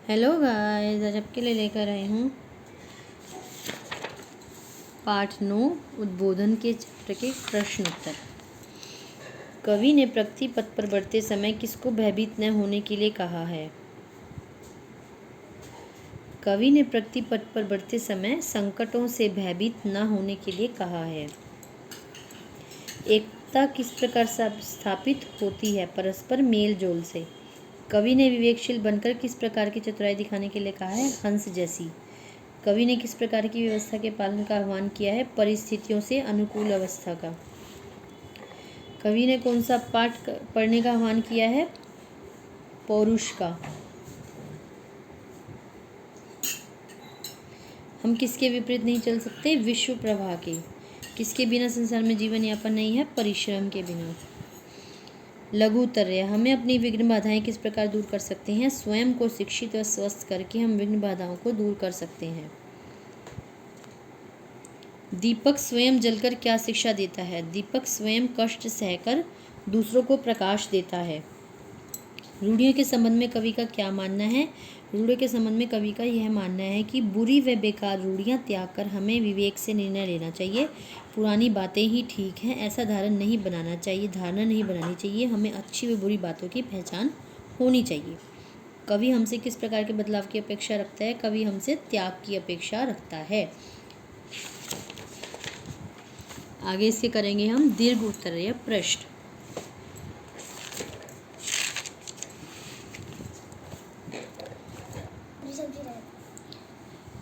Hello guys, आज आपके लिए लेकर आई हूँ पाठ 9 उद्बोधन के चैप्टर के प्रश्न उत्तर। कवि ने प्रगति पथ पर बढ़ते समय किसको भयभीत न होने के लिए कहा है? कवि ने प्रगति पथ पर बढ़ते समय संकटों से भयभीत न होने के लिए कहा है। एकता किस प्रकार स्थापित होती है? परस्पर मेल जोल से। कवि ने विवेकशील बनकर किस प्रकार की चतुराई दिखाने के लिए कहा है? हंस जैसी। कवि ने किस प्रकार की व्यवस्था के पालन का आह्वान किया है? परिस्थितियों से अनुकूल अवस्था का। कवि ने कौन सा पाठ पढ़ने का आह्वान किया है? पौरुष का। हम किसके विपरीत नहीं चल सकते? विश्व प्रवाह के। किसके बिना संसार में जीवन यापन नहीं है? परिश्रम के बिना। लघुतर्य, हमें अपनी विघ्न बाधाएं किस प्रकार दूर कर सकते हैं? स्वयं को शिक्षित व स्वस्थ करके हम विघ्न बाधाओं को दूर कर सकते हैं। दीपक स्वयं जलकर क्या शिक्षा देता है? दीपक स्वयं कष्ट सहकर दूसरों को प्रकाश देता है। रूढ़ियों के संबंध में कवि का क्या मानना है? रूढ़ियों के संबंध में कवि का यह मानना है कि बुरी व बेकार रूढ़ियां त्याग कर हमें विवेक से निर्णय लेना चाहिए। पुरानी बातें ही ठीक हैं, ऐसा धारणा नहीं बनानी चाहिए। हमें अच्छी व बुरी बातों की पहचान होनी चाहिए। कवि हमसे किस प्रकार के बदलाव की अपेक्षा रखता है? कवि हमसे त्याग की अपेक्षा रखता है। आगे इसके करेंगे हम दीर्घ उत्तरीय प्रश्न।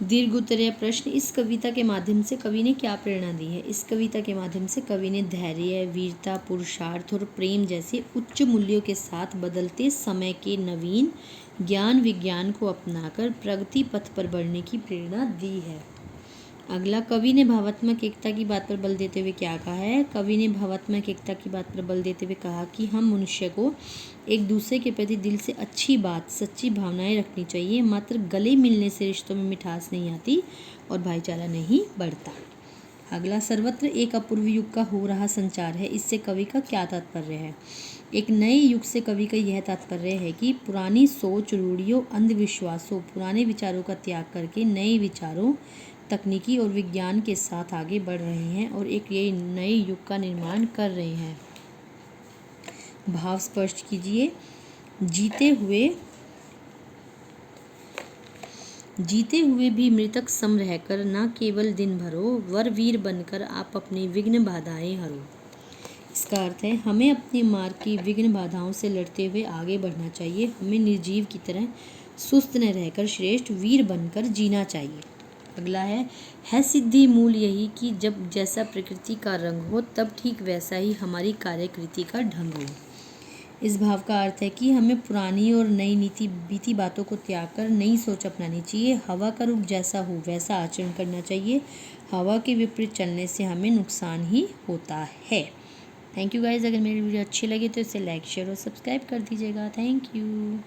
दीर्घ उत्तरीय प्रश्न। इस कविता के माध्यम से कवि ने क्या प्रेरणा दी है? इस कविता के माध्यम से कवि ने धैर्य, वीरता, पुरुषार्थ और प्रेम जैसे उच्च मूल्यों के साथ बदलते समय के नवीन ज्ञान विज्ञान को अपनाकर प्रगति पथ पर बढ़ने की प्रेरणा दी है। अगला, कवि ने भावात्मक एकता की बात पर बल देते हुए क्या कहा है? कवि ने भावात्मक एकता की बात पर बल देते हुए कहा कि हम मनुष्य को एक दूसरे के प्रति दिल से अच्छी बात, सच्ची भावनाएं रखनी चाहिए। मात्र गले मिलने से रिश्तों में मिठास नहीं आती और भाईचारा नहीं बढ़ता। अगला, सर्वत्र एक अपूर्व युग का हो रहा संचार है, इससे कवि का क्या तात्पर्य है? एक नए युग से कवि का यह तात्पर्य है कि पुरानी सोच, रूढ़ियों, अंधविश्वासों, पुराने विचारों का त्याग करके नए विचारों, तकनीकी और विज्ञान के साथ आगे बढ़ रहे हैं और एक ये नए युग का निर्माण कर रहे हैं। भाव स्पष्ट कीजिए। जीते हुए भी मृतक सम रहकर न केवल दिन भरो, वर वीर बनकर आप अपनी विघ्न बाधाएं हरो। इसका अर्थ है हमें अपने मार्ग की विघ्न बाधाओं से लड़ते हुए आगे बढ़ना चाहिए। हमें निर्जीव की तरह सुस्त न रहकर श्रेष्ठ वीर बनकर जीना चाहिए। अगला है सिद्धि मूल यही कि जब जैसा प्रकृति का रंग हो तब ठीक वैसा ही हमारी कार्यकृति का ढंग हो। इस भाव का अर्थ है कि हमें पुरानी और नई नीति बीती बातों को त्याग कर नई सोच अपनानी चाहिए। हवा का रुख जैसा हो वैसा आचरण करना चाहिए। हवा के विपरीत चलने से हमें नुकसान ही होता है। Thank you guys. अगर मेरी वीडियो अच्छी लगी तो इसे लाइक, शेयर और सब्सक्राइब कर दीजिएगा। Thank you.